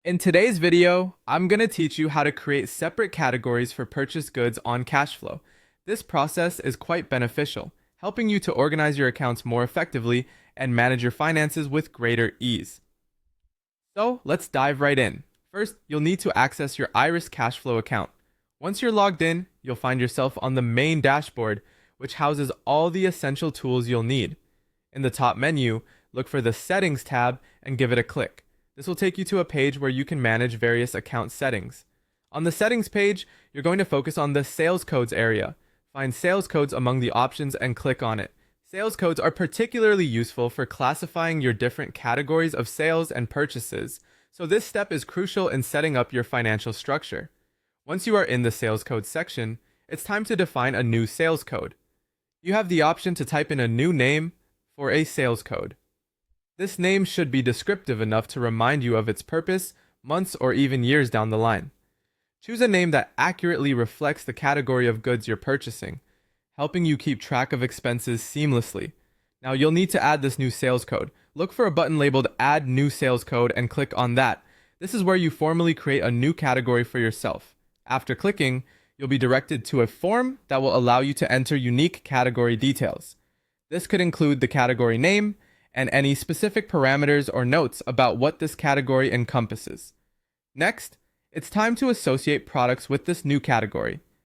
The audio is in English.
In today's video, I'm going to teach you how to create separate categories for purchased goods on Kashflow. This process is quite beneficial, helping you to organize your accounts more effectively and manage your finances with greater ease. So let's dive right in. First, you'll need to access your Iris Kashflow account. Once you're logged in, you'll find yourself on the main dashboard, which houses all the essential tools you'll need. In the top menu, look for the Settings tab and give it a click. This will take you to a page where you can manage various account settings. On the settings page, you're going to focus on the sales codes area. Find sales codes among the options and click on it. Sales codes are particularly useful for classifying your different categories of sales and purchases, so this step is crucial in setting up your financial structure. Once you are in the sales code section, it's time to define a new sales code. You have the option to type in a new name for a sales code. This name should be descriptive enough to remind you of its purpose, months or even years down the line. Choose a name that accurately reflects the category of goods you're purchasing, helping you keep track of expenses seamlessly. Now you'll need to add this new sales code. Look for a button labeled Add New Sales Code and click on that. This is where you formally create a new category for yourself. After clicking, you'll be directed to a form that will allow you to enter unique category details. This could include the category name, and any specific parameters or notes about what this category encompasses. Next, it's time to associate products with this new category.